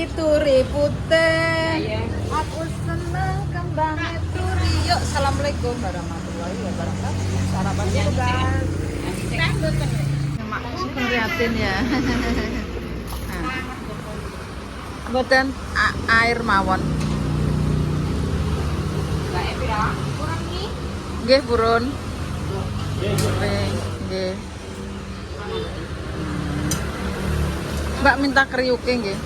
Turi putih, aku seneng kembang turi. Yuk, assalamualaikum warahmatullahi wabarakatuh. Sarapan dulu guys. Mak ngeliatin ya. Buatan air mawon. Nggih purun. Nggih. Mbak minta kriuke nggih.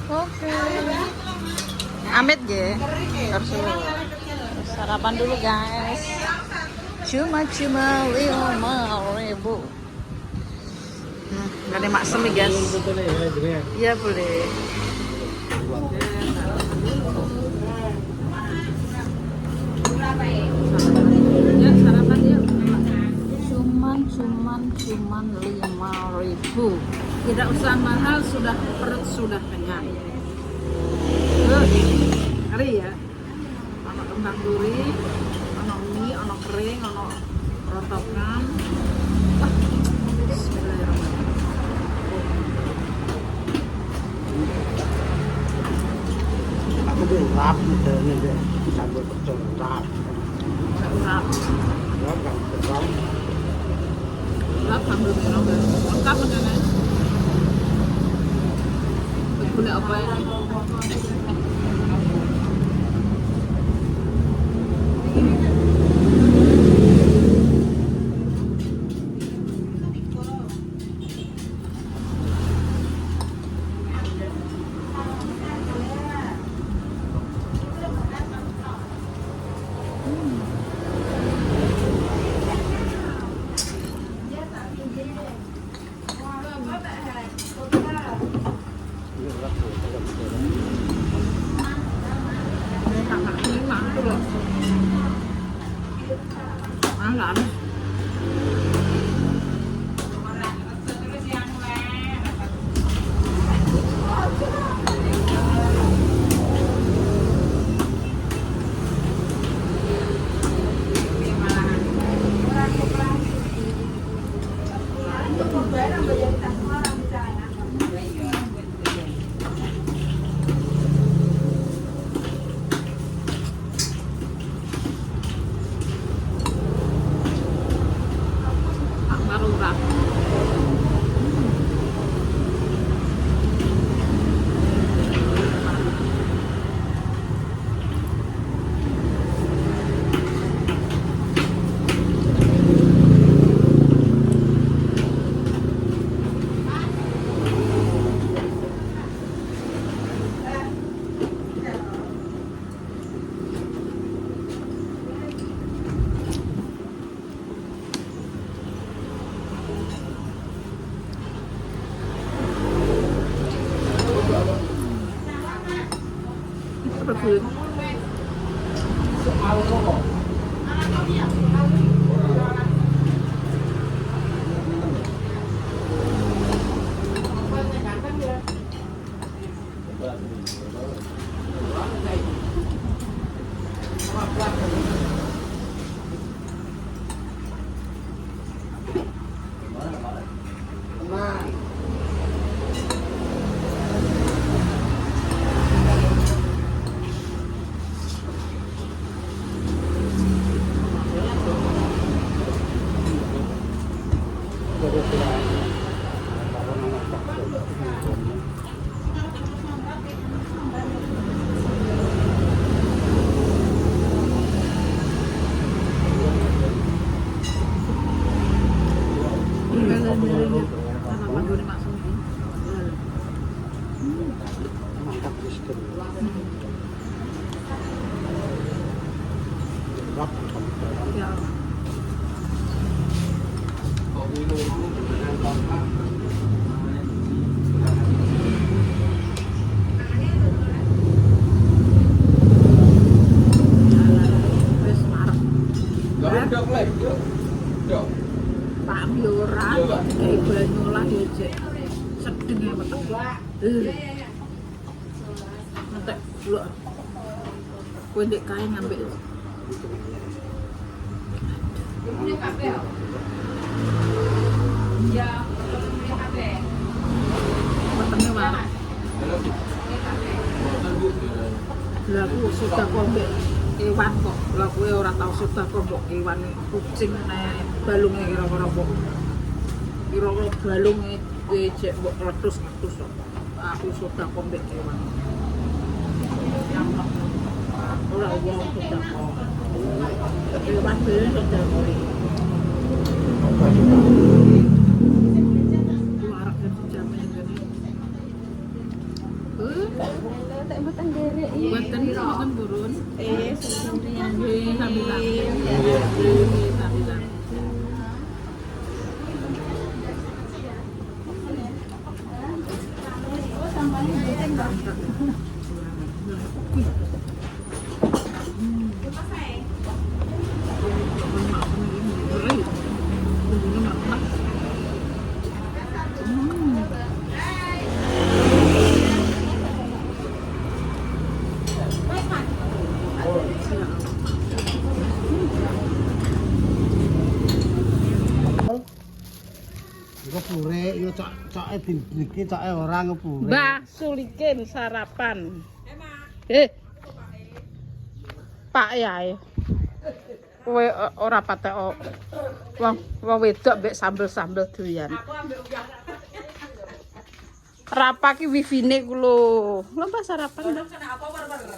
Oke. Amit nggih. Sarapan dulu guys. Cuma 5.000. Gak ada mak semi guys. Iya boleh. Ya sarapan yuk. Cuman 5.000. Tidak usah mahal, sudah perut sudah kenyang. Kari ya. Ono kembang duri, ono mie, ono kering, ono rotokan. Bismillahirrahmanirrahim. Aku tuh rap modelnya deh, sambal pecel rap. Rap. Rap kan rap. Rap sambal merah guys. Lengkap kan? Boleh apa ini? Malam. Perfume. Ya. Pak Biora, kayak Banyolah ya cek, sedeng ya peteng. Nanti dulu, kue dek kain ngambil. Ya, Lah aku sudah kombek kewan kok. Lah kowe ora tau sudah kombek kewan kucing nek balunge kira-kira kok. Kira-kira balunge cek mbok kletus-kletus kok. Aku sudah kombek kewan. Yang ora wong sudah kok. Kewan dhewe sudah kok. Warak jam-jam ngene. Tak mboten nderek iki. Mboten burun. Sendirian. Sambilan. Sambilan. Iku pure, yo coke iki coke ora ngepure. Mbah sulikin sarapan. Pak ya. Kowe ora patek wong wedok mbek sambel-sambel doyan. Rapa ki wifine ku lho. Lho Mbah sarapan.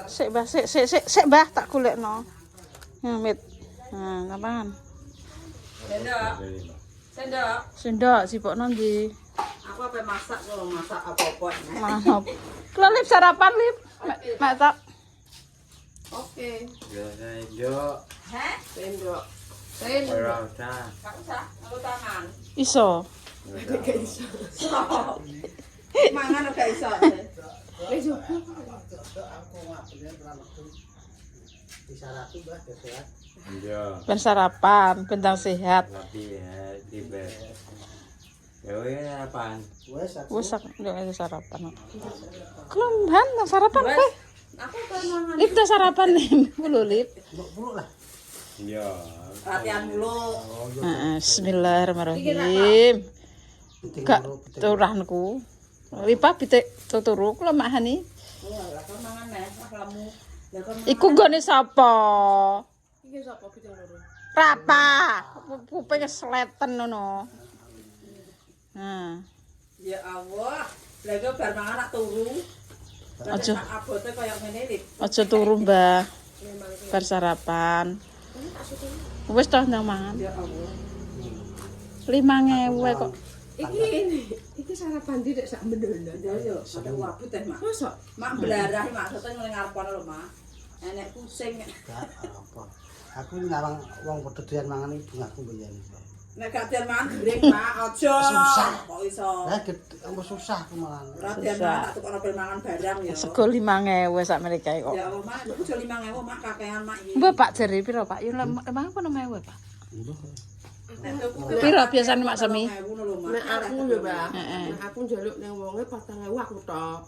Sik Mbah, sik Mbah tak golekno. Mit. Nah, kapan? Sendok sipokno ndi? Aku apa masak kalau masak apa-apa. Manop. Klo lip sarapan lip. Masak. Oke. Yo sendok. Heh? Sendok. Ora usah. Gak usah, aku tangan. Iso. Mangan udah iso. Disarati Mbah sehat. Yo. Ben sarapan, bentang sehat. Tapi tiba. Yo ya apaan? Wes aku. Wes nek sarapan. Kelomban sarapan kowe. Aku kan mangan. Lip dah sarapan nih, mulu lip. Mbok puluk lah. Yo. Latihan dulu. Bismillahirrahmanirrahim. Gak turanku. Lipa pitik tuturu kula mahani. Iya, lah kan mangan neh, kamu. Lah kan Iku gone sapa? iki sapa pitung loro? Rapa. Kuping sleten ngono. Nah, Ya Allah. Lah kok bar mangan nak turu. Aja. Abote koyo ngene iki. aja turu, Mbah. Bar sarapan. Wis toh ndang mangan. Ya Allah. 5.000 kok. Iki sarapan tidak sak mendono. Ya yo, ada wabut teh, Mak. Mosok Mak belarah maksudnya ning ngarepono lho, Mak. Enek pusing. Gak apa. Aku ngarang wong padha doyan mangan iki bungaku mbiyen. Nek gak dian mangan gering, Mak, aja. Susah. Kok iso? Lah aku susah aku mangan. Ora dian mangan tak tukokno pil mangan barang ya. Sego 5.000 sak meniki kok. Ya Allah, Mak, aku aja 5.000, Mak, kakean, Mak iki. Mbak Pak jere piro, Pak? Yo emang apa 6.000, Pak? Nek tuku Piro biasane Mak Semi? 2.000 lho, Mak. nek aku yo, Mbak. Heeh. Nek aku njaluk ning wonge 4.000 aku tok.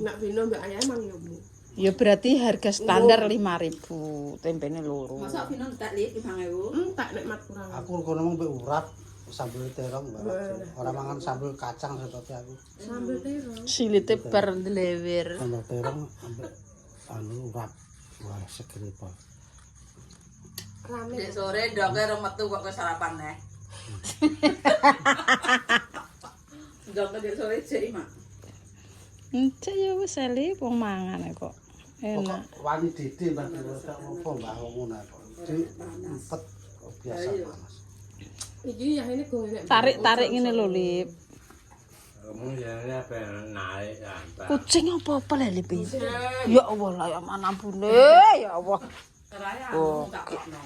Nek Vino mbak ayah emang yo, Bu. Ya berarti harga standar 5.000, tempene loro. Masa Vino entek li 5.000? Tak nek mat kurang. Aku kono mung mbek urat sambel terong Mbak. Ora mangan sambel kacang seperti aku. Sambel terong. Silite bar delewer. Sambel terong ambek anu urat. Wah, seger apa. Rame. Dek sore ndoke ro metu kok ke sarapan neh. Ndoke dek sore jek, Mak. Encek ya wis ali wong mangan kok. Enak. Pokok wani didi Mbak tak opo Mbak wong ngono kok. Di empet kok biasa panas. Iki ya ini go nek. Tarik-tarik ngene lho, Lip. Kamu ya apa naik apa? Kucing apa-apa lho, Lip. Ya Allah, lah ya mana ampune, ya Allah. Raya tak kokno.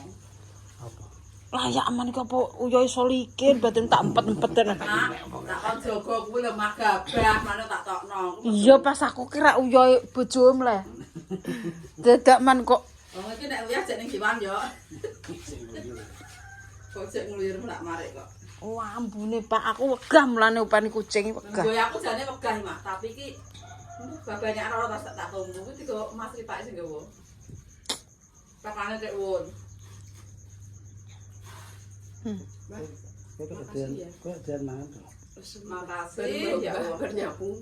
Apa? Layak aman iki apa uyoe solikin batin tak empet-empeten. Nak, tak kon jaga kuwi lho Mak gabah, mana tak tokno. Iya pas aku kira uyoe bojomu le. Dadak man kok Wong iki nek uyah jek ning diwan yo. Kok jek ngluyur mulak marik kok. wah ambune Pak aku wegah mulane upani kucing wegah. Nggo aku jane wegah, Mak, tapi iki babanya ora tak tunggu kuwi digo Mas Ripak sing nggowo. Pakane cek won. Kowe kemudian mangan to. Makasih ya Allah. Bernyapu.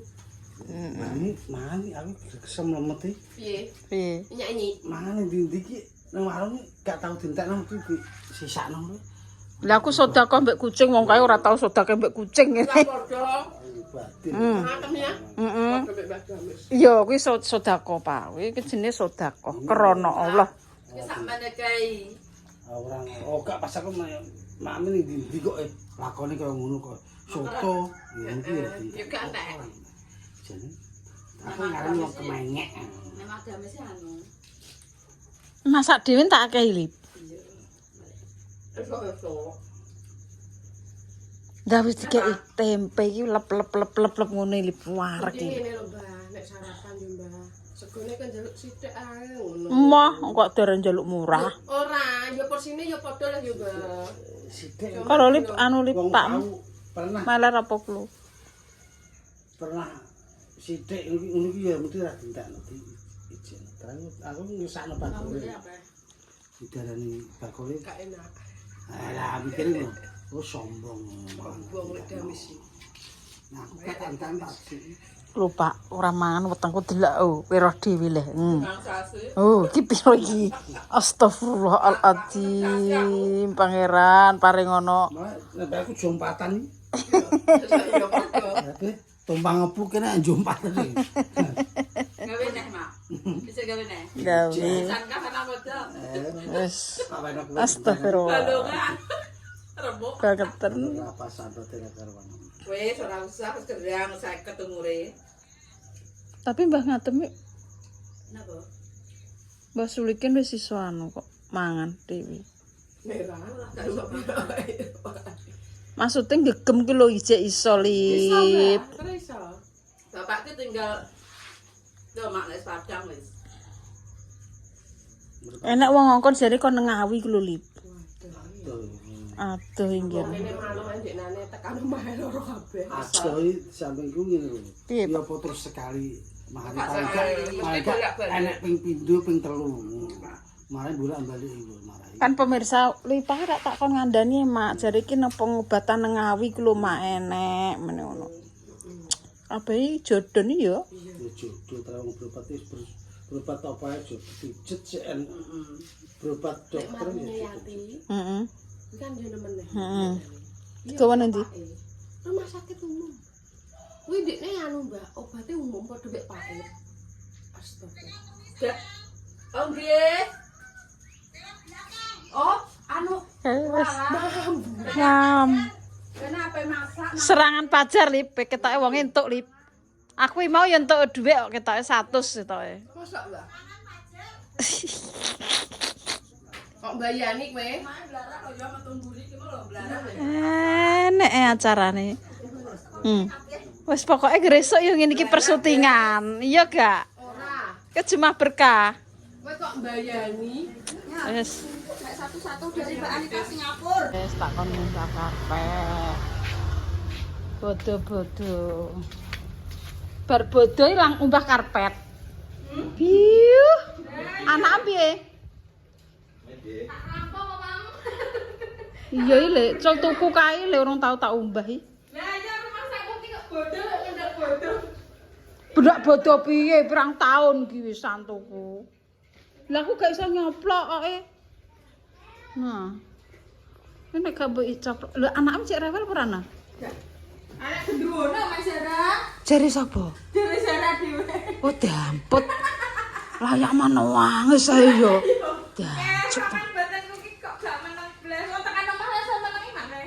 Ini mana aku kesem lemet iki. Piye? Piye? Nyanyi. Mana ndi iki nang warung gak tau dintekno iki sisakno lho. Lah aku sedekah mbek kucing wong kae ora tau sedekah mbek kucing. Lah padha. Batin. Ngaten ya. Heeh. Padha mek bagamis. Iya kuwi sedekah, Pak. Kuwi jenenge sedekah krana Allah. Ki sakmene kae. Orang gak pas aku mami ning ndi kok lakone kaya ngono kok. Soto ngono ki ya. Ya gak entek. Jane aku ngarani wong kemenyek. Nek magamis anu. Masak dhewe tak akehi lip. Esok-esok. Dah wis dikeki tempe iki lep ngono lip warek Iki iki. ngene lho, Mbah, nek sarapan yo, Mbah. Segone kan njaluk sithik ae ngono. Emah kok dereng njaluk murah. Ora, ya porsine ya padha lah yo, Mbah. Sithik Kalau lip anu lip wong Pak tau pernah malah apa kulo. sithik ngono iki ya mesti ra dintekno di ijen. Terus aku ngesakno bakule. Didarani bakule Gak enak. Alah mikir ngono. Oh sombong. Wong wedamis. Nah, aku kata-kata tak sih. Lupa ora mangan wetengku delok kowe roh dhewe le. Bangsase. Oh, iki piro iki? Astagfirullahaladzim, pangeran paring ngono. Nek aku jompatan iki. Ya padha. Tapi tumpang ngebuk kene jompatan iki. Gawe neh, Mak. Bisa gawe neh. Gawe. Sangka kana modal. Wis. Apa enak Astagfirullah. Balungan. Remuk. Kageten. apa santet karuan. Wis ora usah wis gerang 50 umure. Tapi Mbah Ngatem Napa? Mbah Sulikin wis iso anu kok mangan dhewe. Merah. Maksudnya gegem ki lho ijek iso lip. Terus iso. Bapakku tinggal do mak nek Padang wis. Enak wong ngongkon jare kon Ngawi ku lho lip. Tuh. Aduh inggih. Kene malu anjekane tekan omahe loro kabeh. Asoi sampingku ngene lho. Piye, Ya apa terus sekali mari Pak, paling sekali. gak enek ping pindho ping telu. Mari bolak-balik iku marahi. Kan pemirsa lipah rak tak kon ngandani mak jare iki nang pengobatan nang Ngawi ku lho mak enek meneh ngono. Apa iki jodoh ni yo? Ya jodoh terus berobat apa ya jodoh pijet sen. Berobat Nek dokter marine ya. Yati, Heeh. kan yo nemen. Heeh. Gawe ndi? Rumah sakit umum. Kuwi ndekne anu, Mbak, obatnya umum padha mek paket. Astagfirullah. Oh nggih. Oh, anu Wis. Mam. Ngam. kenapa masak? Serangan pajar lip, ketoke wong entuk lip. Aku iki mau ya entuk dhuwit kok ketoke 100 ketoke. Mosok, Mbak? Kok mbayani kowe? Mak blarak kok yo metu mburi ki lho blarak. Enek acarane. Wis pokoke gresuk yo ngene iki persutingan. Iya gak? Ora. Kejemah berkah. Kowe kok mbayani? Wis. Nek satu-satu dari Mbak Anita Singapura. Wis tak kon munggah karpet. Bodo-bodo. Bar bodo ilang umbah karpet. Piye? Anak piye? Iya le, cok tuku kae le urung tau tak umbah iki. Lah ya rumah sakit iki kok bodoh kok ndak bodoh. Bedak bodo piye pirang taun iki wis santuku. Lah aku gak iso nyoplok koke. Nah. Nek gak mbok coplok. Lho anakmu cek rewel ora ana? Anak gendruwono Mas Zara. Jare sapa? Dewe Zara dhewe. Oh dampet. Layak manawangis ae yo. Dancuk. Kapan badanku ki kok gak meneng blas. Kok tekan omah iso menengi maneh.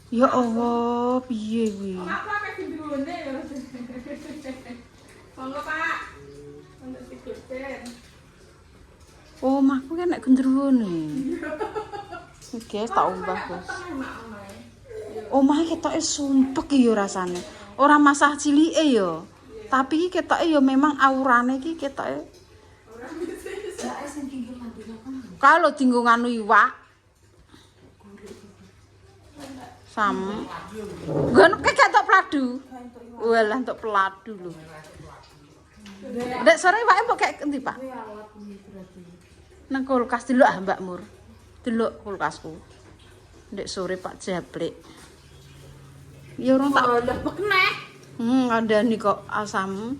Ya Allah, piye kuwi? Apa akeh gendruwone ya. Monggo Pak. Untuk dikutin. Oh, omahku kan nek gendruwone. Oke, tak umbah, Bos. Omah ketoke sumpek ya rasane. Ora masalah cilike ya. Tapi iki ketoke ya memang aurane iki ketoke. Kalau dinggo nganu iwak. Sam. Ngono ki gak tok pladu. Walah entuk peladu lho. Ndek sore iwake mbok kek endi, Pak? Nang kulkas delok ah, Mbak Mur. Delok kulkasku. Ndek sore Pak Jablek. Ya orang tak Lebek neh. Kandhani kok asam.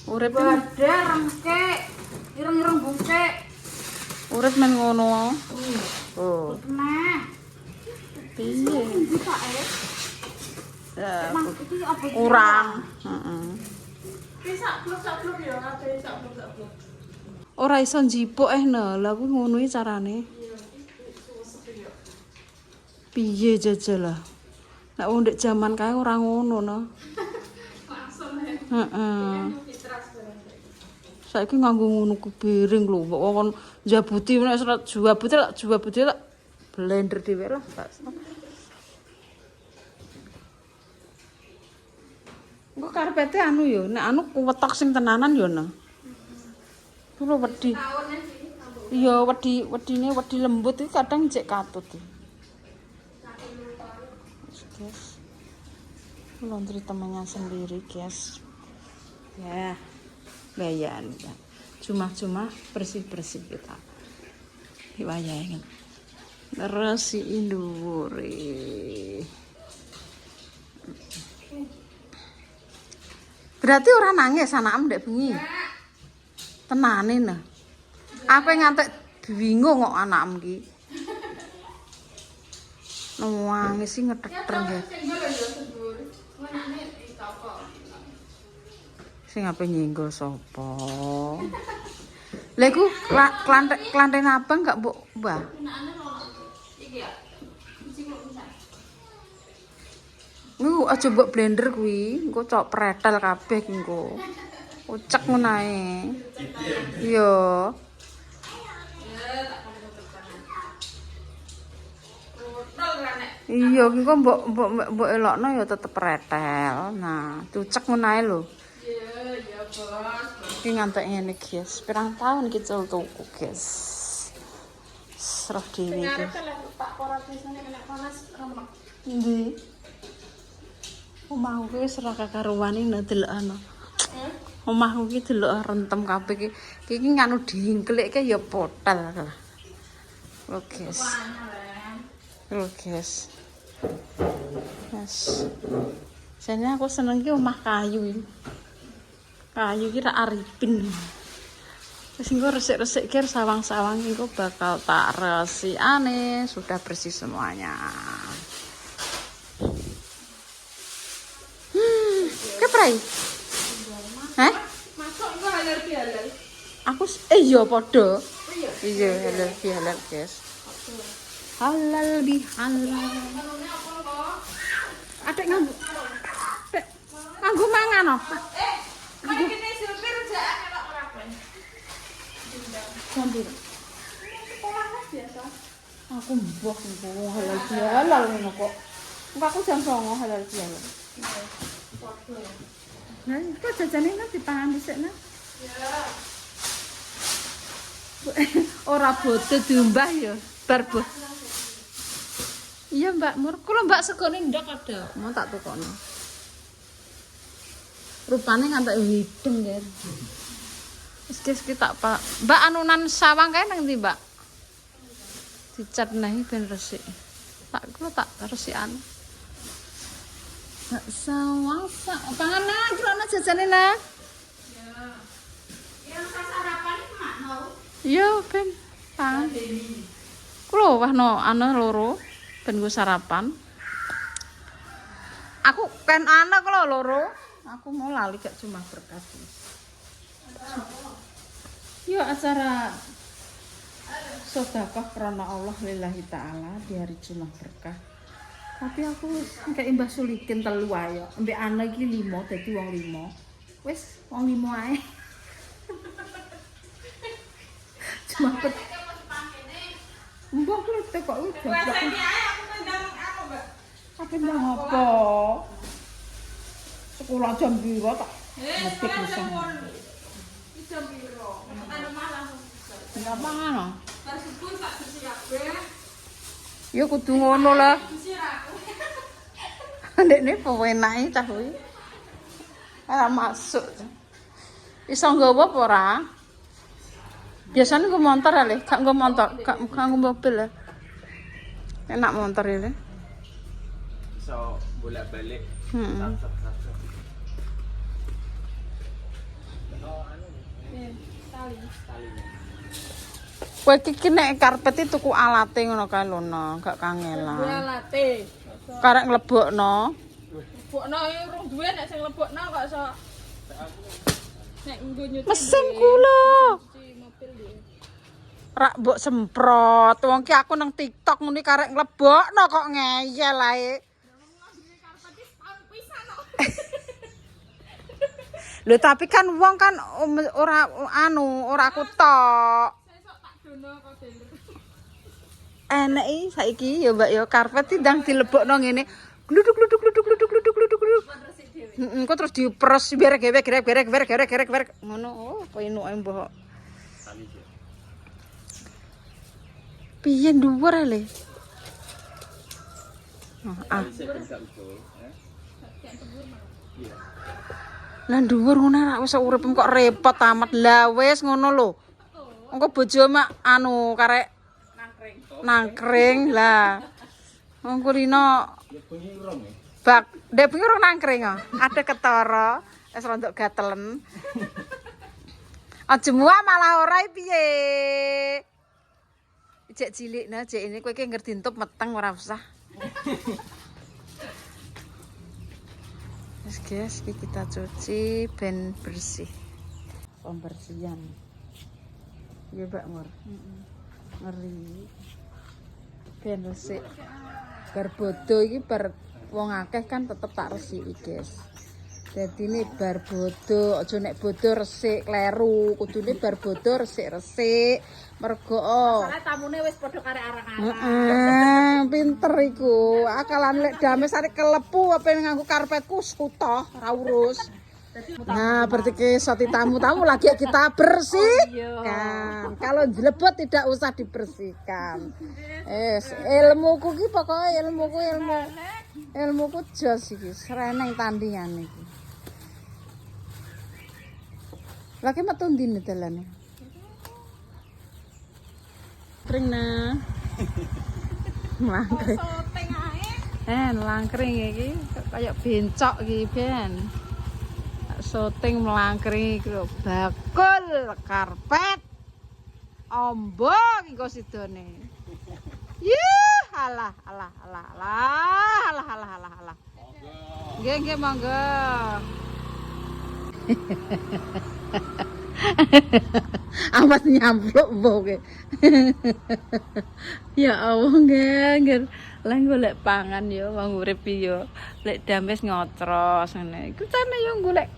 Urip Badhe rengke, ireng-ireng bungkek. urip men ngono. Oh. Nah, Piye? iki Pak Ya, Mas iki apa iki? kurang. Heeh. Ki sak blok ya, kabeh sak blok. Ora iso njipuk no. Lah kuwi ngono iki carane. Piye jajal lah. Nek wong ndek jaman kae ora ngono no. Langsung ya. Heeh. Fitras barang. Saiki nganggo ngono ku piring lho, mbok kon jabuti nek juabuti tak blender dhewe lah. Engko karpete anu yo, nek anu kuwetok sing tenanan yo no. Kulo wedi. Tahunnya sih. Iya, wedine wedi lembut iki kadang cek katut. Guys. Laundry temannya sendiri, guys. Ya. Bayan. Cuma-cuma bersih-bersih kita. Diwayahin. Resi indure. Berarti orang nangis anakmu ndek bengi. Tenane nah. Apa ngantek bingung kok anakmu ki. Nangis sih ngeteter ya. Sing ape nyenggol sapa? Lha iku klanten abang gak mbok mbah? Niku aja mbok blender kuwi, engko cok pretel kabeh engko. Ucek ngono ae. Iya. Iya, engko mbok elokno ya tetep pretel. Nah, cucek ngono ae lho. Iya, Bos. Iki ngantek ngene, guys. Pirang tahun iki tuku, guys. Serah dhewe iki. Pak korat bisane kena panas remek. Endi? Omahku ki wis ora kakaruan iki ndelokno. Omahku ki delok rentem kabeh iki. Iki nganu diingklikke ya potel lah. Lho, guys. Lho, guys. Yes. Jane aku seneng ki omah kayu iki. Kayu ki ra aripin. Wis engko resik-resik kir sawang-sawang engko bakal tak resikane, sudah bersih semuanya. Keprai? Hah? Masuk enggak halal. Aku iya padha. Iya, halal guys. Halal bihalal. Adek nganggo. Dek, nganggo mangan no. Mari kene supir jaan elok ora ben. Sambil. Sekolahnya biasa. Aku mbah engko halal bihalal ngono kok. Engko aku jam 09.00 halal bihalal. Nah, kok jajane nanti dipangan dhisikna? Ya. Ora bodo diumbah ya, bar boh. Iya, Mbak Mur. Kulo Mbak segone ndak ada. Mau tak tukokno. Rupane ngantek hidung, guys. Wis guys kita Pak. Mbak anunan sawang kae nang ndi, Mbak? Dicat neh ben resik. Kulo tak resikan. Mbak sawang pangan nah, kira jajane nah. Yang sarapan iki mak mau. Iya, ben. Pangan. Kulo wahno anu loro ben go sarapan. Aku kan anak kulo loro. Aku mau lali gak cuma berkas. Yo acara sedekah karena Allah lillahi taala di hari Jumat berkah. Tapi aku kayak imbah sulikin telu ae. Ambek anak iki 5 dadi wong 5. Wis wong 5 ae. Cuma mbok klete kok udah. Rasane ae aku tendang aku, Mbak. Apa ndang apa? Sekolah jam piro tak? Ngetik bisa. Jam piro? Tekan omah langsung. Enggak pangan ah. Bar subuh tak bersih kabeh. Ya kudu ngono lah. Bersih aku. Ndekne pewenake cah kuwi. Ora masuk. Iso nggawa apa ora? Biasane nggo motor ya, Le. Gak nggo motor, gak nggo mobil ya. Enak motor ya, Le. So bolak-balik Heeh. Kowe iki nek karpet tuku alate ngono kae lho, gak kangelan. Alate. Karek nglebokno. Lebokno urung duwe nek sing lebokno kok iso nek nggo nyuci. Mesin kula. Cuci mobil dia. Rak mbok semprot. Wong ki aku nang TikTok muni karek nglebokno kok ngeyel ae. Lho tapi kan wong kan ora aku tok. Sesuk tak dono kok deler. Enek iki saiki ya Mbak ya karpet ndang dilebokno ngene. Gluduk. Heeh, kok terus diperes berek ngono. Oh, apa enuke mbok. Piye dhuwur le? Lah dhuwur ngono ra wis urip kok repot amat. Lah wis ngono lho. Engko bojo mak karek nangkring lah. Wong kulino bak ndek bengi urung nangkring kok. Ada ketara, wis rondok gatelen. Aja muah malah ora piye. Cek cilik nah, cek ini kowe iki ngerti entup meteng ora usah. Wis guys, iki kita cuci ben bersih. Pembersihan. Iya, Mbak Mur. Ngeri. Ben resik. Bar bodo iki bar wong akeh kan tetep tak resiki, guys. Dadine bar bodo, aja nek bodo resik kleru, kudune bar bodo resik-resik. Mergo Soale tamune wis padha karek arang-arang. heeh, pinter iku. Akalan lek dames arek kelepu apa nganggo karpetku skutoh, ora urus. Nah, berarti ke soti tamu-tamu lagi kita bersihkan. Kalau jelebot tidak usah dibersihkan. Ilmuku ki pokoknya ilmuku jos iki, sereneng tandingan iki. Lagi metu ndine dalane. Kring nah. Langkring. Soteng ae. Langkring iki kayak bencok iki ben. Syuting melangkring iki bakul karpet. Ombong iki sidone. Yuh, alah. Nggih, monggo. Amat nyampluk mboke. Ya Allah, nggih. Lah golek pangan ya wong urip ya. Lek dames ngotros ngene. Iku cene yo golek.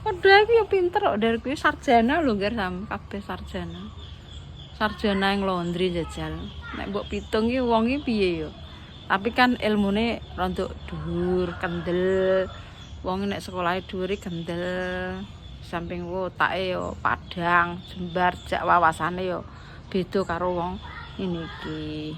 Padha iki ya pinter kok dari kuwi sarjana lho nggih sam kabeh sarjana. Sarjana yang laundry jajal. Nek mbok pitung iki wong iki piye ya. Tapi kan ilmune rontok dhuwur, kendel. Wong nek sekolahe dhuwur kendel. Samping otake yo padang, jembar, jak wawasane yo beda karo wong ngene iki.